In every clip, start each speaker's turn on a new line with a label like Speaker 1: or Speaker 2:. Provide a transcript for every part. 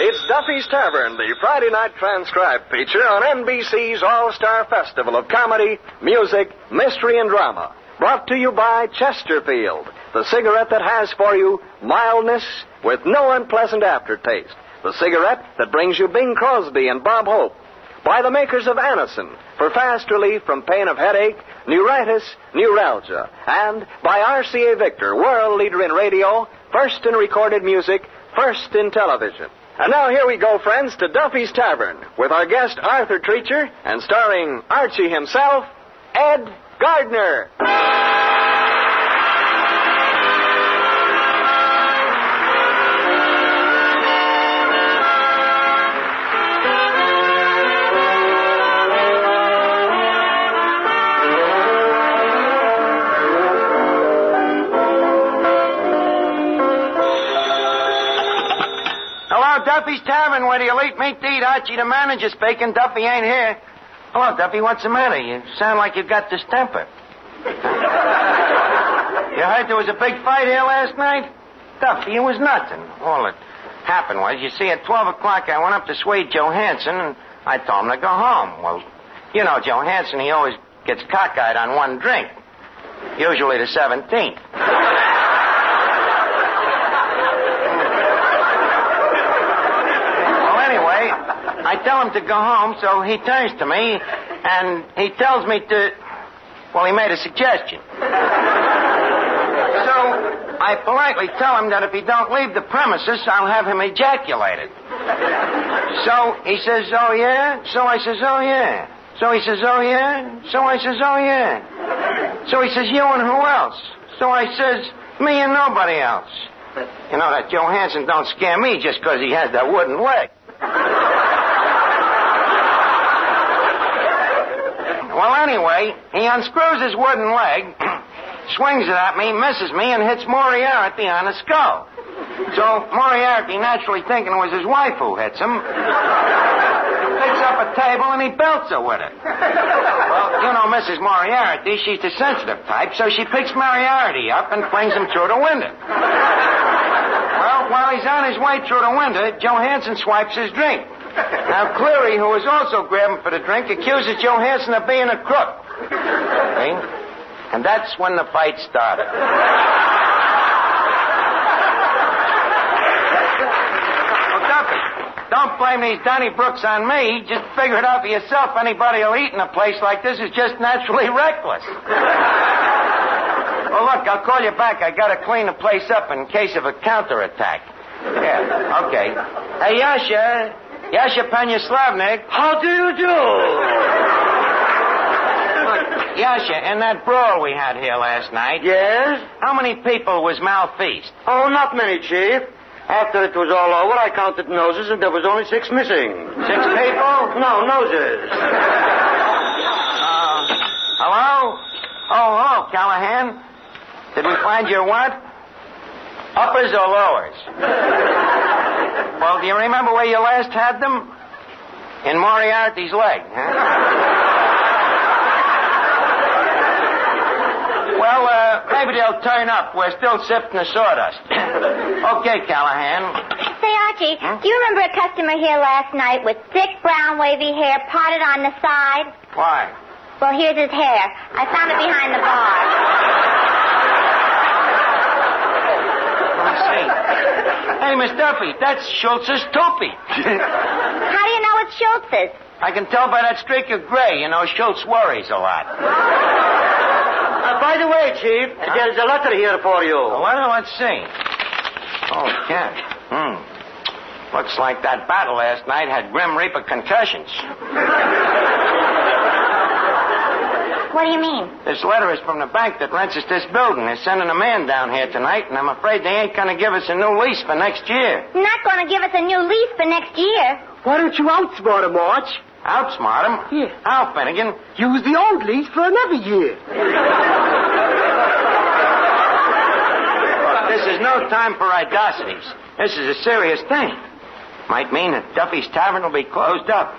Speaker 1: It's Duffy's Tavern, the Friday night transcribed feature on NBC's All-Star Festival of Comedy, Music, Mystery, and Drama. Brought to you by Chesterfield, the cigarette that has for you mildness with no unpleasant aftertaste. The cigarette that brings you Bing Crosby and Bob Hope. By the makers of Anacin, for fast relief from pain of headache, neuritis, neuralgia. And by RCA Victor, world leader in radio, first in recorded music, first in television. And now here we go, friends, to Duffy's Tavern, with our guest Arthur Treacher, and starring Archie himself, Ed Gardner.
Speaker 2: Duffy's Tavern, where the elite meet to eat. Archie, the manager, speaking. Duffy ain't here. Hello, Duffy. What's the matter? You sound like you've got distemper. You heard there was a big fight here last night? Duffy, it was nothing. All that happened was, you see, at 12 o'clock, I went up to Swede Johansson, and I told him to go home. Well, you know, Johansson, he always gets cockeyed on one drink. Usually the 17th. I tell him to go home, so he turns to me, and he tells me to... Well, he made a suggestion. So I politely tell him that if he don't leave the premises, I'll have him ejaculated. So he says, oh, yeah? So I says, oh, yeah. So he says, oh, yeah? So I says, oh, yeah. So he says, you and who else? So I says, me and nobody else. You know, that Johansson don't scare me just because he has that wooden leg. Well, anyway, he unscrews his wooden leg, swings it at me, misses me, and hits Moriarty on the skull. So Moriarty, naturally thinking it was his wife who hits him, picks up a table and he belts her with it. Well, you know Mrs. Moriarty, she's the sensitive type, so she picks Moriarty up and flings him through the window. Well, while he's on his way through the window, Johansson swipes his drink. Now, Cleary, who was also grabbing for the drink, accuses Johansson of being a crook. See? And that's when the fight started. Well, Duffy, don't blame these Donnybrooks on me. Just figure it out for yourself. Anybody who'll eat in a place like this is just naturally reckless. Well, look, I'll call you back. I gotta clean the place up in case of a counterattack. Yeah, okay. Hey, Yasha. Yasha Panyaslavnik.
Speaker 3: How do you do?
Speaker 2: Look, Yasha, in that brawl we had here last night...
Speaker 3: Yes?
Speaker 2: How many people was malfeased?
Speaker 3: Oh, not many, Chief. After it was all over, I counted noses, and there was only 6 missing.
Speaker 2: 6 people?
Speaker 3: No, noses.
Speaker 2: Hello? Oh, Callahan. Did we find your what? Uppers or lowers? Well, do you remember where you last had them? In Moriarty's leg, huh? Well, maybe they'll turn up. We're still sifting the sawdust. Okay, Callahan.
Speaker 4: Say, Archie, do you remember a customer here last night with thick brown wavy hair parted on the side?
Speaker 2: Why?
Speaker 4: Well, here's his hair. I found it behind the bar.
Speaker 2: Hey, Miss Duffy, that's Schultz's toupee.
Speaker 4: How do you know it's Schultz's?
Speaker 2: I can tell by that streak of gray. You know, Schultz worries a lot.
Speaker 3: By the way, Chief, there's a letter here for you.
Speaker 2: Well, let's see. Oh, Ken. Looks like that battle last night had Grim Reaper concussions.
Speaker 4: What do you mean?
Speaker 2: This letter is from the bank that rents us this building. They're sending a man down here tonight, and I'm afraid they ain't going to give us a new lease for next year.
Speaker 4: Not going to give us a new lease for next year.
Speaker 3: Why don't you outsmart him, Arch?
Speaker 2: Outsmart him?
Speaker 3: Yeah.
Speaker 2: How, Finnegan?
Speaker 3: Use the old lease for another year.
Speaker 2: This is no time for idosities. This is a serious thing. Might mean that Duffy's Tavern will be closed up.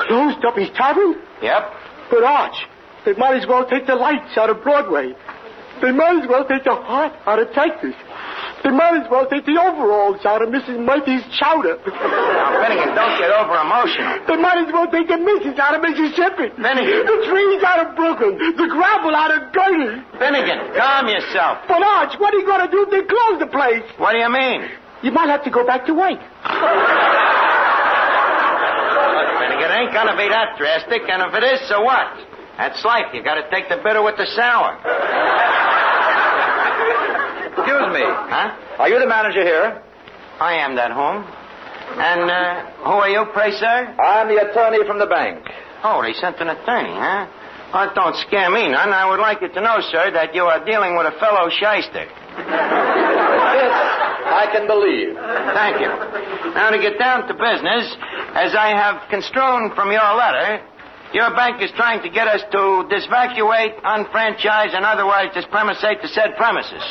Speaker 3: Closed Duffy's Tavern?
Speaker 2: Yep.
Speaker 3: But, Arch, they might as well take the lights out of Broadway. They might as well take the heart out of Texas.
Speaker 5: They might as well take the overalls out of Mrs. Murphy's chowder.
Speaker 2: Now, Finnegan, don't get over emotional.
Speaker 5: They might as well take the missus out of Mississippi.
Speaker 2: Finnegan.
Speaker 5: The trees out of Brooklyn. The gravel out of Gertie.
Speaker 2: Finnegan, calm yourself.
Speaker 5: But, Arch, what are you going to do if they close the place?
Speaker 2: What do you mean?
Speaker 5: You might have to go back to work.
Speaker 2: Finnegan, ain't gonna be that drastic, and if it is, so what? That's life. You gotta take the bitter with the sour.
Speaker 6: Excuse me.
Speaker 2: Huh?
Speaker 6: Are you the manager here?
Speaker 2: I am that home. And, who are you, pray, sir?
Speaker 6: I'm the attorney from the bank.
Speaker 2: Oh, they sent an attorney, huh? Well, don't scare me none. I would like you to know, sir, that you are dealing with a fellow shyster.
Speaker 6: This I can believe.
Speaker 2: Thank you. Now, to get down to business, as I have construed from your letter, your bank is trying to get us to disvacuate, unfranchise, and otherwise dispremisate the said premises.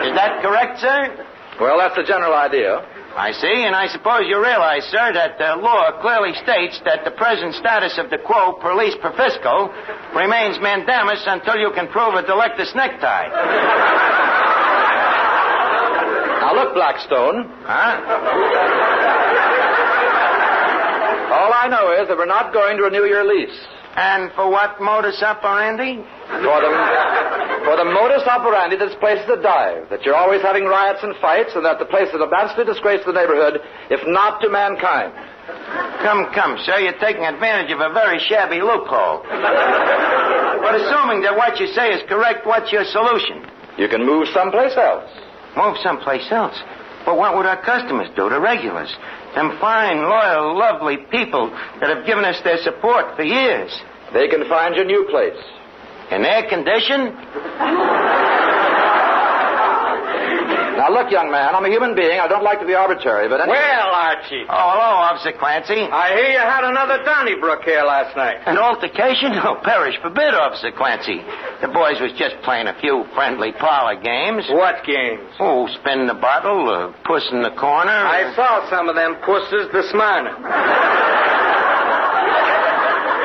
Speaker 2: Is that correct, sir?
Speaker 6: Well, that's the general idea.
Speaker 2: I see, and I suppose you realize, sir, that the law clearly states that the present status of the quo per lease per fiscal remains mandamus until you can prove a delectus necktie.
Speaker 6: Now, look, Blackstone.
Speaker 2: Huh?
Speaker 6: All I know is that we're not going to renew your lease.
Speaker 2: And for what modus operandi?
Speaker 6: For the modus operandi that this place is a dive, that you're always having riots and fights, and that the place is a vastly disgrace to the neighborhood, if not to mankind.
Speaker 2: Come, sir, you're taking advantage of a very shabby loophole. But assuming that what you say is correct, what's your solution?
Speaker 6: You can move someplace else.
Speaker 2: Move someplace else? But what would our customers do, the regulars? Them fine, loyal, lovely people that have given us their support for years.
Speaker 6: They can find your new place.
Speaker 2: In air condition?
Speaker 6: Now, look, young man, I'm a human being. I don't like to be arbitrary, but anyway...
Speaker 3: Well, Archie.
Speaker 2: Oh, hello, Officer Clancy.
Speaker 3: I hear you had another Donnybrook here last night.
Speaker 2: An altercation? Oh, perish forbid, Officer Clancy. The boys was just playing a few friendly parlor games.
Speaker 3: What games?
Speaker 2: Oh, spin the bottle, puss in the corner.
Speaker 3: I saw some of them pusses this morning.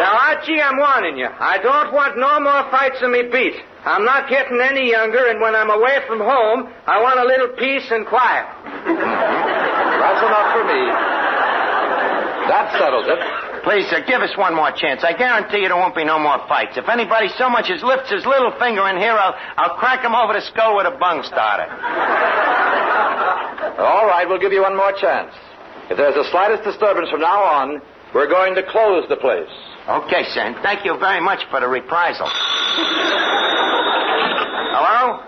Speaker 3: Now, Archie, I'm warning you. I don't want no more fights in me beat. I'm not getting any younger, and when I'm away from home, I want a little peace and quiet.
Speaker 6: That's enough for me. That settles it.
Speaker 2: Please, sir, give us one more chance. I guarantee you there won't be no more fights. If anybody so much as lifts his little finger in here, I'll crack him over the skull with a bung starter.
Speaker 6: All right, we'll give you one more chance. If there's the slightest disturbance from now on, we're going to close the place.
Speaker 2: Okay, sir, and thank you very much for the reprisal. Hello?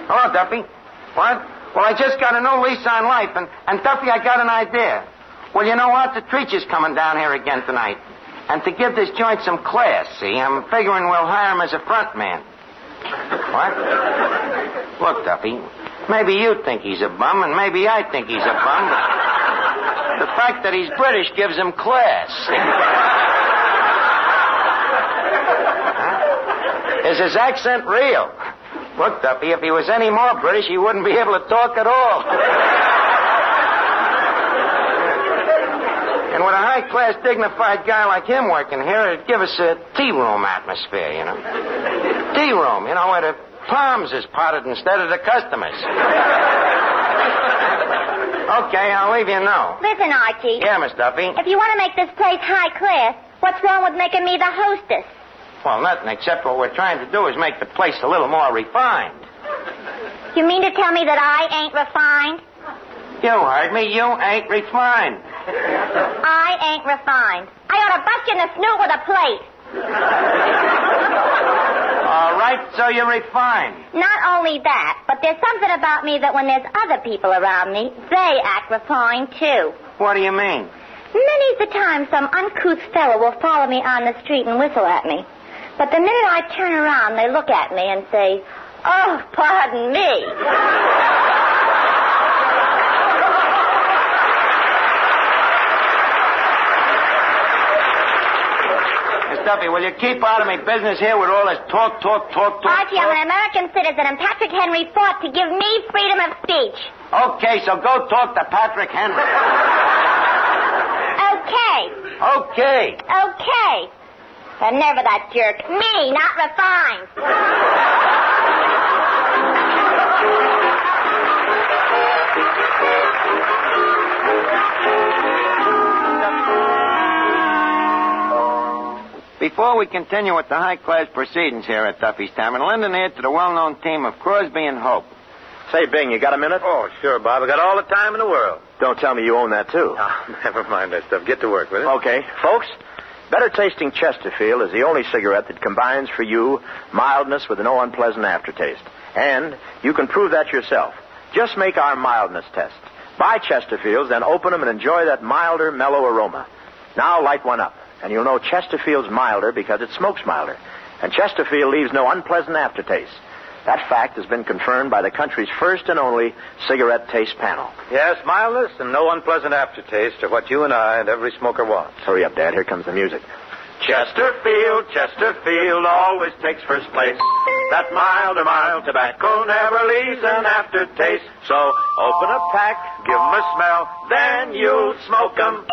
Speaker 2: Hello, Duffy. What? Well, I just got a new lease on life, and Duffy, I got an idea. Well, you know what? The Treacher's coming down here again tonight. And to give this joint some class, see, I'm figuring we'll hire him as a front man. What? Look, Duffy, maybe you think he's a bum, and maybe I think he's a bum, but the fact that he's British gives him class. Is his accent real? Look, Duffy, if he was any more British, he wouldn't be able to talk at all. And with a high-class, dignified guy like him working here, it'd give us a tea room atmosphere, you know. Tea room, you know, where the palms is potted instead of the customers. Okay, I'll leave you know.
Speaker 4: Listen, Archie.
Speaker 2: Yeah, Miss Duffy.
Speaker 4: If you want to make this place high class, what's wrong with making me the hostess?
Speaker 2: Well, nothing except what we're trying to do is make the place a little more refined.
Speaker 4: You mean to tell me that I ain't refined?
Speaker 2: You heard me. You ain't refined.
Speaker 4: I ain't refined. I ought to bust you in the snoot with a plate.
Speaker 2: All right, so you're refined.
Speaker 4: Not only that, but there's something about me that when there's other people around me, they act refined, too.
Speaker 2: What do you mean?
Speaker 4: Many's the time some uncouth fellow will follow me on the street and whistle at me. But the minute I turn around, they look at me and say, "Oh, pardon me."
Speaker 2: Miss Duffy, will you keep out of my business here with all this talk?
Speaker 4: Archie, I'm an American citizen, and Patrick Henry fought to give me freedom of speech.
Speaker 2: Okay, so go talk to Patrick Henry.
Speaker 4: Okay. The nerve of that jerk. Me, not refined.
Speaker 2: Before we continue with the high-class proceedings here at Duffy's Tavern, lend an ear to the well-known team of Crosby and Hope.
Speaker 7: Say, Bing, you got a minute?
Speaker 8: Oh, sure, Bob. I got all the time in the world.
Speaker 7: Don't tell me you own that, too.
Speaker 8: Oh, never mind that stuff. Get to work with it.
Speaker 7: Okay. Folks, Better Tasting Chesterfield is the only cigarette that combines for you mildness with no unpleasant aftertaste. And you can prove that yourself. Just make our mildness test. Buy Chesterfields, then open them and enjoy that milder, mellow aroma. Now light one up, and you'll know Chesterfield's milder because it smokes milder. And Chesterfield leaves no unpleasant aftertaste. That fact has been confirmed by the country's first and only cigarette taste panel.
Speaker 8: Yes, mildness and no unpleasant aftertaste are what you and I and every smoker wants.
Speaker 7: Hurry up, Dad. Here comes the music.
Speaker 1: Chesterfield, Chesterfield always takes first place. That mild tobacco never leaves an aftertaste. So open a pack, give 'em a smell, then you'll smoke 'em.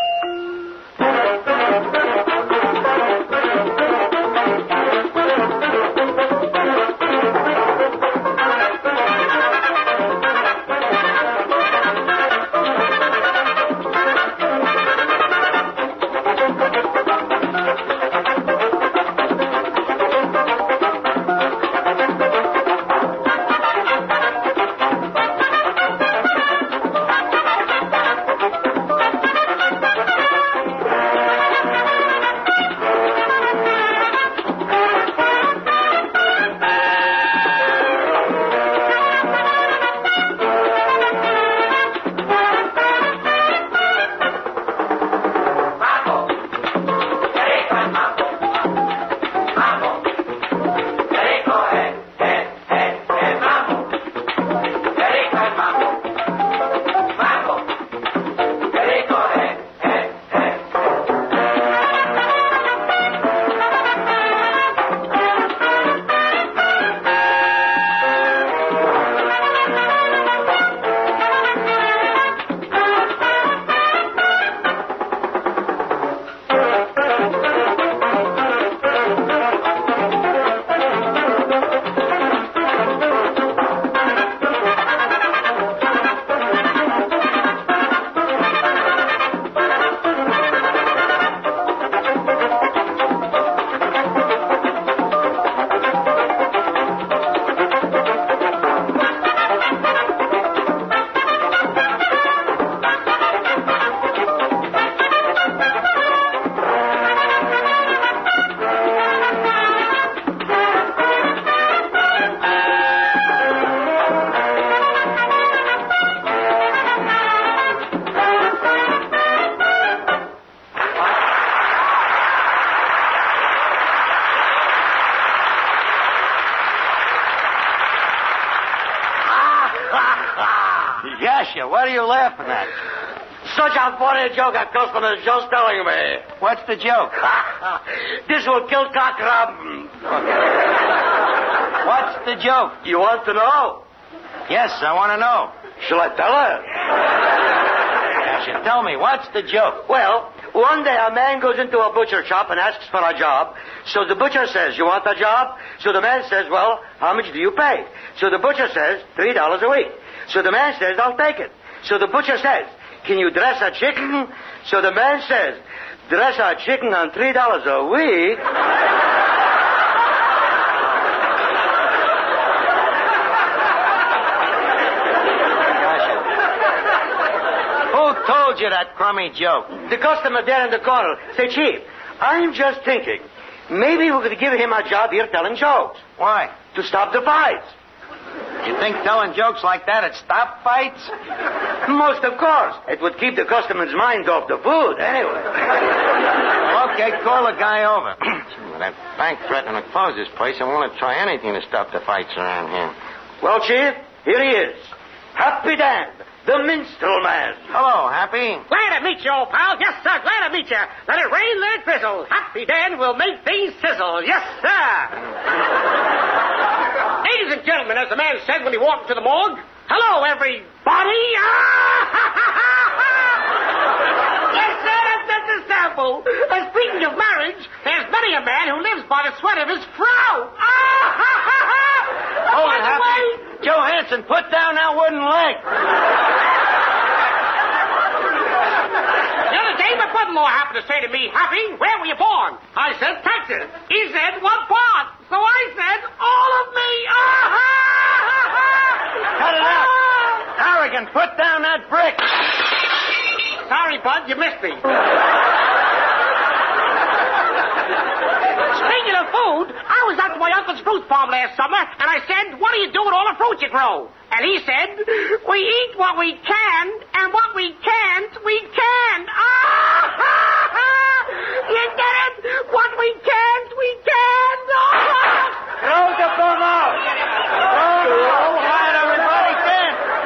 Speaker 2: Yasha, what are you laughing at?
Speaker 3: Such a funny joke a customer's just telling me.
Speaker 2: What's the joke?
Speaker 3: This will kill cockroach.
Speaker 2: What's the joke?
Speaker 3: You want to know?
Speaker 2: Yes, I want to know.
Speaker 3: Shall I tell her?
Speaker 2: Yasha, tell me, what's the joke?
Speaker 3: Well, one day a man goes into a butcher shop and asks for a job. So the butcher says, you want a job? So the man says, well, how much do you pay? So the butcher says, $3 a week. So the man says, I'll take it. So the butcher says, can you dress a chicken? So the man says, dress a chicken on $3 a week?
Speaker 2: Who told you that crummy joke?
Speaker 3: The customer there in the corner. Say, Chief, I'm just thinking, maybe we could give him a job here telling jokes.
Speaker 2: Why?
Speaker 3: To stop the fights.
Speaker 2: You think telling jokes like that would stop fights?
Speaker 3: Most of course. It would keep the customer's mind off the food, anyway.
Speaker 2: Well, okay, call the guy over. That bank threatening to close this place. I want to try anything to stop the fights around here.
Speaker 3: Well, Chief, here he is. Happy Dan, the minstrel man.
Speaker 2: Hello, Happy.
Speaker 9: Glad to meet you, old pal. Yes, sir, glad to meet you. Let it rain, let it drizzle. Happy Dan will make things sizzle. Yes, sir. Ladies and gentlemen, as the man said when he walked into the morgue, hello, everybody. Yes, sir, that's a sample. Speaking of marriage, there's many a man who lives by the sweat of his frown.
Speaker 2: Hold it, Happy. Joe Hansen, put down that wooden leg.
Speaker 9: The other day, my brother son-in-law happened to say to me, Happy, where were you born? I said, Texas. He said, what part? So I said, all of me.
Speaker 2: Cut it out. Harrigan, put down that brick.
Speaker 9: Sorry, Bud, you missed me. Speaking of food, I was out to my uncle's fruit farm last summer, and I said, what do you do with all the fruit you grow? And he said, we eat what we can, and what we can't, we can't. You get it? What we can't, we can't.
Speaker 2: Throw the phone out. Quiet, everybody.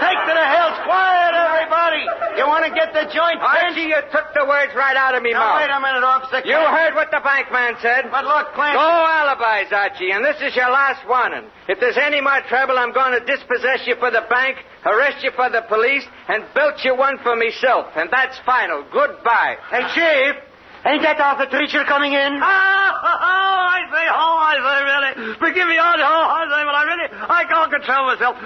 Speaker 2: Take to the hills. Quiet, everybody. You want to get the joint finished?
Speaker 3: Archie, you took the words right out of me mouth.
Speaker 2: Wait a minute, officer.
Speaker 3: You heard what the bank man said.
Speaker 2: But look, Clancy.
Speaker 3: No alibis, Archie, and this is your last warning. If there's any more trouble, I'm going to dispossess you for the bank, arrest you for the police, and belt you one for myself. And that's final. Goodbye.
Speaker 9: Hey, Chief, ain't that Arthur Treacher coming in?
Speaker 5: I say, really. Forgive me, I say, but I can't control myself.
Speaker 2: Dear.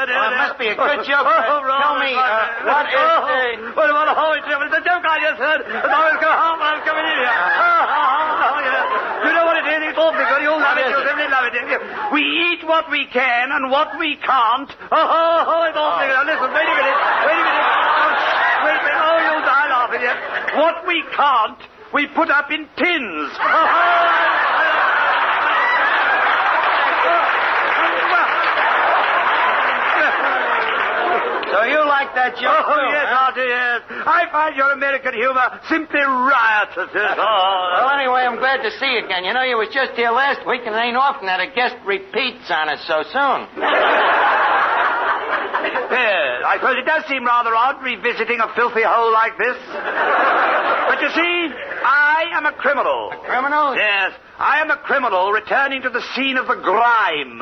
Speaker 2: It must be a good joke. Tell me, what is
Speaker 5: the joke I just heard. As I was going home, I was coming in here. You know what it is? It's awfully good. You'll love it. You'll definitely love it. We eat what we can and what we can't. It's awfully good. Listen, wait a minute. Wait a minute. Oh, you'll die laughing yet. What we can't, we put up in tins.
Speaker 2: So you like that joke, too,
Speaker 5: yes,
Speaker 2: huh?
Speaker 5: Artie, yes. I find your American humor simply riotous.
Speaker 2: Well, anyway, I'm glad to see you again. You know, you was just here last week, and it ain't often that a guest repeats on us so soon.
Speaker 5: Yes, I suppose it does seem rather odd revisiting a filthy hole like this. But you see, I am a criminal.
Speaker 2: A criminal?
Speaker 5: Yes, I am a criminal returning to the scene of the grime.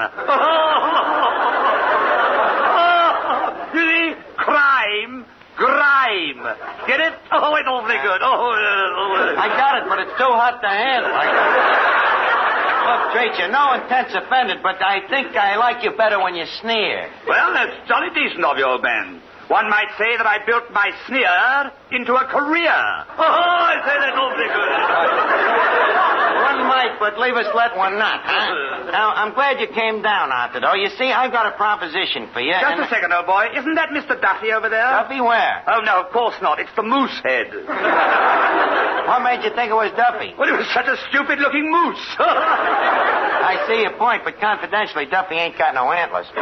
Speaker 5: You see, crime, grime. Get it? Oh, it's awfully good.
Speaker 2: I got it, but it's too hot to handle. Look, Treacher, no intent's offended, but I think I like you better when you sneer.
Speaker 5: Well, that's jolly decent of you, old man. One might say that I built my sneer into a career. I say that's awfully good.
Speaker 2: One might, but leave us let one not, huh? Now, I'm glad you came down, Arthur, though. You see, I've got a proposition for you.
Speaker 5: Just a second, old boy. Isn't that Mr. Duffy over there?
Speaker 2: Duffy where?
Speaker 5: Oh, no, of course not. It's the moose head.
Speaker 2: What made you think it was Duffy?
Speaker 5: Well, it was such a stupid-looking moose.
Speaker 2: I see your point, but confidentially, Duffy ain't got no antlers.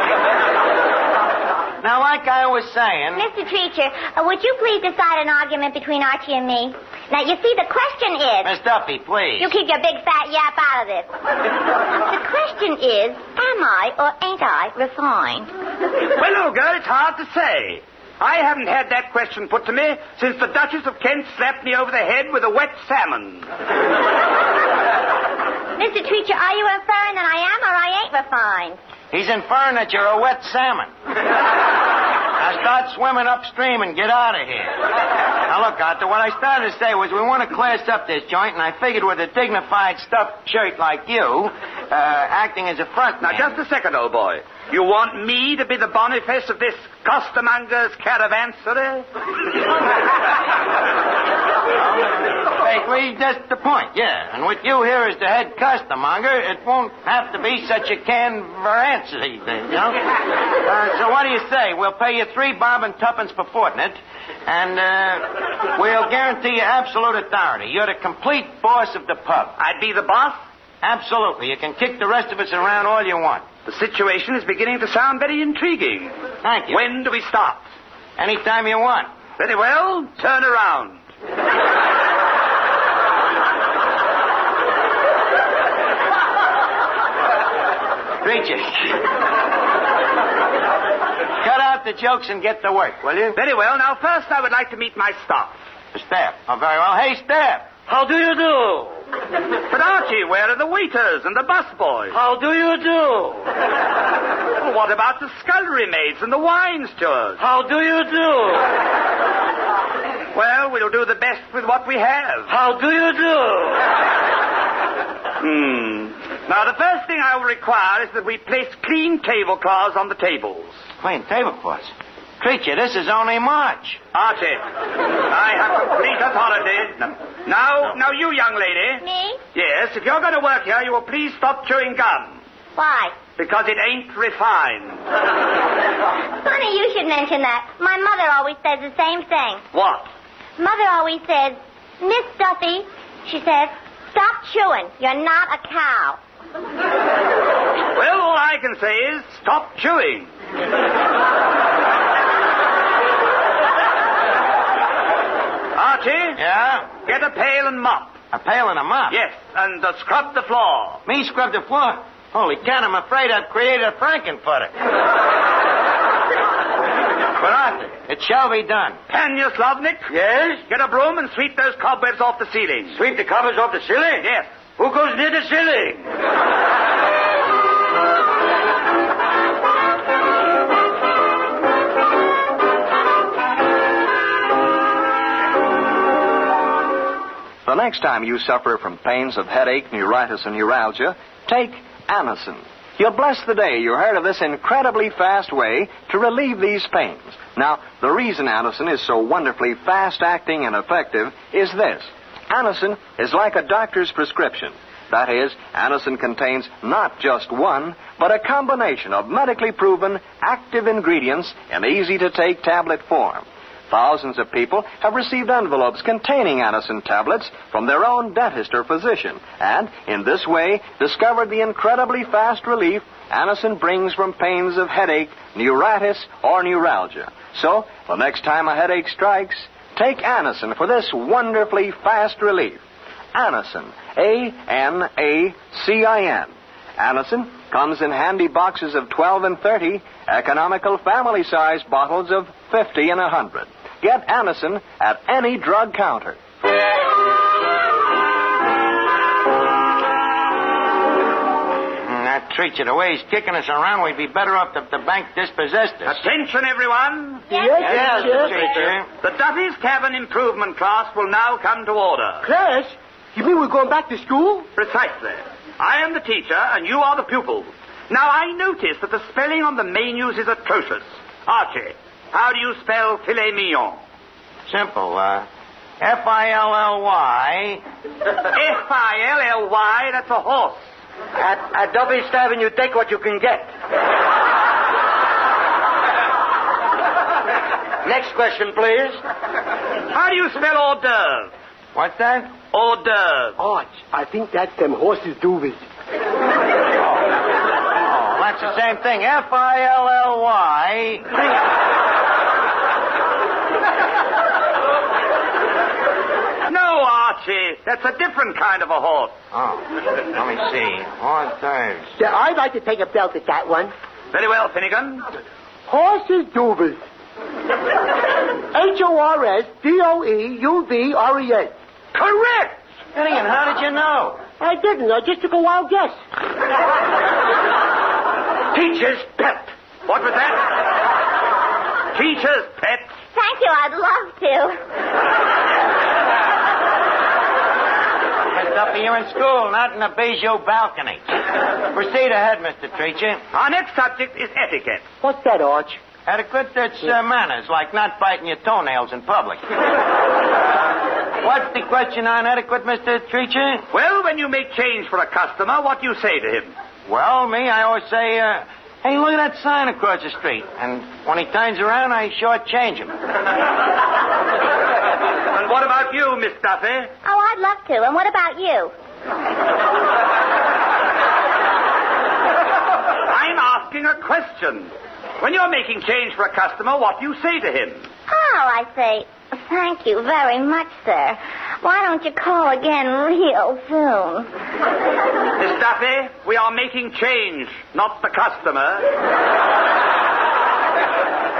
Speaker 2: Now, like I was saying...
Speaker 4: Mr. Treacher, would you please decide an argument between Archie and me? Now, you see, the question is...
Speaker 2: Miss Duffy, please.
Speaker 4: You keep your big fat yap out of this. The question is, am I or ain't I refined?
Speaker 5: Well, old girl, it's hard to say. I haven't had that question put to me since the Duchess of Kent slapped me over the head with a wet salmon.
Speaker 4: Mr. Treacher, are you inferring that I am or I ain't refined?
Speaker 2: He's inferring that you're a wet salmon. Now start swimming upstream and get out of here. Now look, Arthur, what I started to say was we want to class up this joint, and I figured with a dignified stuffed shirt like you, acting as a front man...
Speaker 5: Now, just a second, old boy. You want me to be the Boniface of this costermonger's caravanserai?
Speaker 2: Vaguely, just the point, yeah. And with you here as the head costermonger, it won't have to be such a canveransity, you know? So what do you say? We'll pay you $3 bob and tuppence per fortnight, and we'll guarantee you absolute authority. You're the complete boss of the pub.
Speaker 5: I'd be the boss?
Speaker 2: Absolutely. You can kick the rest of us around all you want.
Speaker 5: The situation is beginning to sound very intriguing.
Speaker 2: Thank you.
Speaker 5: When do we start?
Speaker 2: Anytime you want.
Speaker 5: Very well. Turn around.
Speaker 2: Treacher. Cut out the jokes and get to work, will you?
Speaker 5: Very well. Now, first I would like to meet my staff.
Speaker 2: The staff. Oh, very well. Hey, staff.
Speaker 9: How do you do?
Speaker 5: But, Archie, where are the waiters and the busboys?
Speaker 9: How do you do?
Speaker 5: Well, what about the scullery maids and the wine stewards?
Speaker 9: How do you do?
Speaker 5: Well, we'll do the best with what we have.
Speaker 9: How do you do?
Speaker 5: Now, the first thing I will require is that we place clean tablecloths on the tables.
Speaker 2: Clean tablecloths? Creature, this is only March.
Speaker 5: Archie, I have complete authority. Now, you young lady.
Speaker 4: Me?
Speaker 5: Yes, if you're going to work here, you will please stop chewing gum.
Speaker 4: Why?
Speaker 5: Because it ain't refined.
Speaker 4: Funny you should mention that. My mother always says the same thing.
Speaker 5: What?
Speaker 4: Mother always says, Miss Duffy, she says, stop chewing. You're not a cow.
Speaker 5: Well, all I can say is stop chewing. Archie?
Speaker 2: Yeah?
Speaker 5: Get a pail and mop.
Speaker 2: A pail and a mop?
Speaker 5: Yes, and scrub the floor.
Speaker 2: Me scrub the floor? Holy cat, I'm afraid I've created a Frankenfurter. But Arthur, it shall be done.
Speaker 5: Can you, Slavnik?
Speaker 3: Yes?
Speaker 5: Get a broom and sweep those cobwebs off the ceiling.
Speaker 3: Sweep the covers off the ceiling?
Speaker 5: Yes.
Speaker 3: Who goes near the ceiling?
Speaker 1: The next time you suffer from pains of headache, neuritis, and neuralgia, take Anacin. You'll bless the day you heard of this incredibly fast way to relieve these pains. Now, the reason Anacin is so wonderfully fast-acting and effective is this. Anacin is like a doctor's prescription. That is, Anacin contains not just one, but a combination of medically proven active ingredients in easy-to-take tablet form. Thousands of people have received envelopes containing Anacin tablets from their own dentist or physician, and in this way discovered the incredibly fast relief Anacin brings from pains of headache, neuritis, or neuralgia. So, the next time a headache strikes, take Anacin for this wonderfully fast relief. Anacin, A-N-A-C-I-N. Anacin comes in handy boxes of 12 and 30, economical family-sized bottles of 50 and 100. Get Anacin at any drug counter.
Speaker 2: That creature, the way he's kicking us around, we'd be better off if the bank dispossessed us.
Speaker 5: Attention, everyone.
Speaker 4: Yes,
Speaker 2: Creature.
Speaker 5: The Duffy's Tavern improvement class will now come to order.
Speaker 3: Class? You mean we're going back to school?
Speaker 5: Precisely. I am the teacher, and you are the pupils. Now, I notice that the spelling on the menus is atrocious. Archie, how do you spell filet mignon?
Speaker 2: Simple. F-I-L-L-Y.
Speaker 5: F-I-L-L-Y, that's a horse.
Speaker 3: At Duffy's Tavern, you take what you can get. Next question, please.
Speaker 5: How do you spell hors d'oeuvre?
Speaker 2: What's that?
Speaker 5: Hors d'oeuvre.
Speaker 3: Arch, I think that's them horses' doobies.
Speaker 2: Oh, that's the same thing. F-I-L-L-Y.
Speaker 5: No, Archie, that's a different kind of a horse.
Speaker 2: Oh, let me see. Hors d'oeuvres.
Speaker 3: Yeah, I'd like to take a belt at that one.
Speaker 5: Very well, Finnegan.
Speaker 3: Horses' doobies. H-O-R-S-D-O-E-U-V-R-E-S.
Speaker 5: Correct!
Speaker 2: Finnegan, how did you know?
Speaker 3: I didn't. I just took a wild guess.
Speaker 5: Teacher's pet. What was that? Teacher's pet.
Speaker 4: Thank you, I'd love to.
Speaker 2: Miss Duffy, you're in school, not in a Bijou balcony. Proceed ahead, Mr. Treacher.
Speaker 5: Our next subject is etiquette.
Speaker 3: What's that, Arch?
Speaker 2: Etiquette, that's manners, like not biting your toenails in public. What's the question on etiquette, Mr. Treacher?
Speaker 5: Well, when you make change for a customer, what do you say to him?
Speaker 2: Well, me, I always say, hey, look at that sign across the street. And when he turns around, I shortchange him.
Speaker 5: And what about you, Miss Duffy?
Speaker 4: Oh, I'd love to. And what about you?
Speaker 5: I'm asking a question. When you're making change for a customer, what do you say to him?
Speaker 4: Oh, I say, thank you very much, sir. Why don't you call again real soon?
Speaker 5: Miss Duffy, we are making change, not the customer.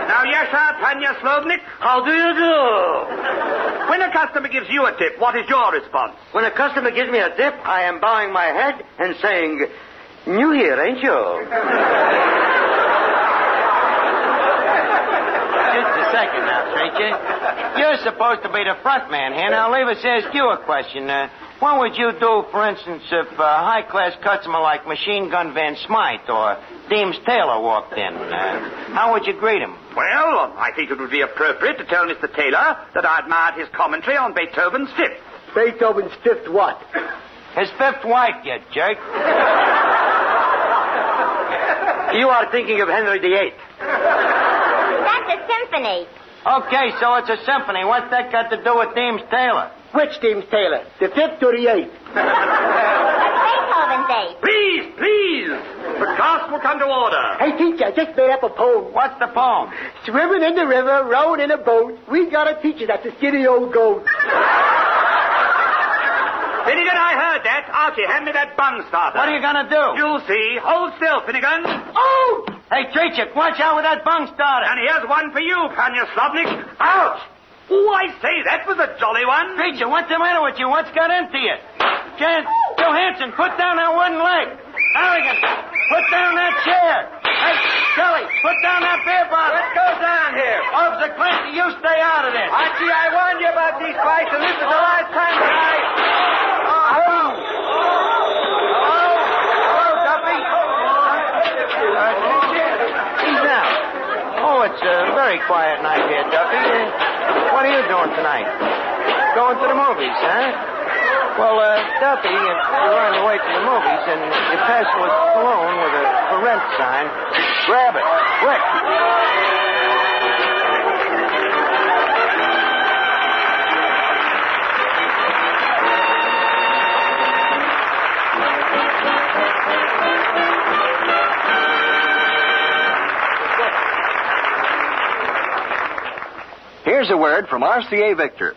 Speaker 5: Now, Yasha, Tanya Slovnik,
Speaker 3: How do you do?
Speaker 5: when a customer gives you a tip, what is your response?
Speaker 3: When a customer gives me a tip, I am bowing my head and saying, new here, ain't you?
Speaker 2: Just a second now, Treacher. You're supposed to be the front man here. Now, leave us ask you a question. What would you do, for instance, if a high-class customer like Machine Gun Van Smythe or Deems Taylor walked in? How would you greet him?
Speaker 5: Well, I think it would be appropriate to tell Mr. Taylor that I admired his commentary on Beethoven's Fifth.
Speaker 3: Beethoven's Fifth what?
Speaker 2: His fifth wife, you jerk.
Speaker 3: You are thinking of Henry VIII.
Speaker 4: That's a symphony.
Speaker 2: Okay, so it's a symphony. What's that got to do with Deems Taylor?
Speaker 3: Which Deems Taylor? The Fifth or the Eighth?
Speaker 4: Beethoven's eighth.
Speaker 5: Please. The class will come to order.
Speaker 3: Hey, teacher, I just made up a poem.
Speaker 2: What's the poem?
Speaker 3: Swimming in the river, rowing in a boat. We got a teacher that's a skinny old goat.
Speaker 5: Finnegan, I heard that. Archie, hand me that bun starter.
Speaker 2: What are you going to do?
Speaker 5: You'll see. Hold still, Finnegan.
Speaker 3: Oh!
Speaker 2: Hey, Treacher, watch out with that bung starter.
Speaker 5: And here's one for you, Panya Slobnik. Ouch! Oh, I say, that was a jolly one.
Speaker 2: Treacher, what's the matter with you? What's got into you? Johansson, put down that one leg. Harrigan, put down that chair. Hey, Kelly, put down that beer bottle.
Speaker 6: What goes on here?
Speaker 2: Officer Clancy, you stay out of this.
Speaker 6: Archie, I warned you about these fights, and this is the last time that I...
Speaker 2: Hello, Duffy. He's out. Oh, it's a very quiet night here, Duffy. What are you doing tonight? Going to the movies, huh? Well, Duffy, if you're on your way to the movies and you pass a saloon with a for rent sign, grab it. Quick.
Speaker 1: Here's a word from RCA Victor.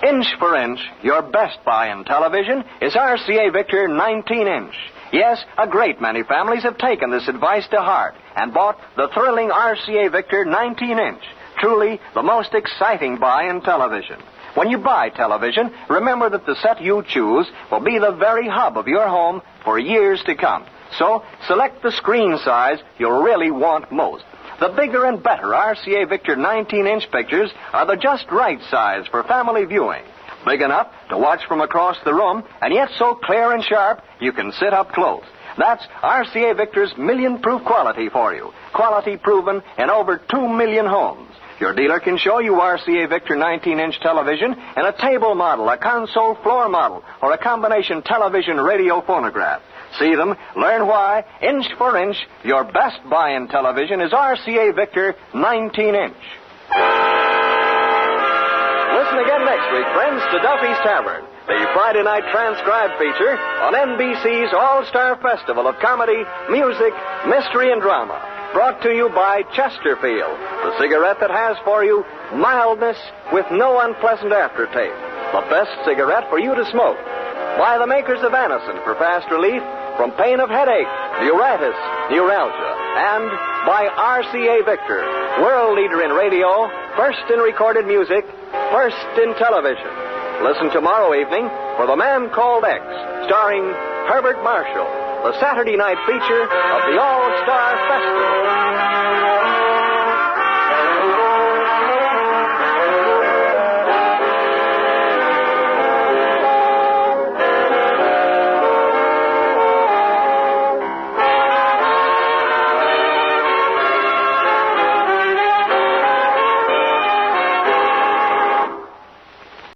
Speaker 1: Inch for inch, your best buy in television is RCA Victor 19-inch. Yes, a great many families have taken this advice to heart and bought the thrilling RCA Victor 19-inch. Truly the most exciting buy in television. When you buy television, remember that the set you choose will be the very hub of your home for years to come. So, select the screen size you'll really want most. The bigger and better RCA Victor 19-inch pictures are the just right size for family viewing. Big enough to watch from across the room, and yet so clear and sharp you can sit up close. That's RCA Victor's million-proof quality for you. Quality proven in over 2 million homes. Your dealer can show you RCA Victor 19-inch television in a table model, a console floor model, or a combination television radio phonograph. See them, learn why, inch for inch, your best buy in television is RCA Victor 19-inch. Listen again next week, friends, to Duffy's Tavern, the Friday night transcribed feature on NBC's All-Star Festival of Comedy, Music, Mystery, and Drama. Brought to you by Chesterfield, the cigarette that has for you mildness with no unpleasant aftertaste. The best cigarette for you to smoke. By the makers of Anacin for fast relief from pain of headache, neuritis, neuralgia. And by RCA Victor, world leader in radio, first in recorded music, first in television. Listen tomorrow evening for The Man Called X, starring Herbert Marshall, the Saturday night feature of the All-Star Festival.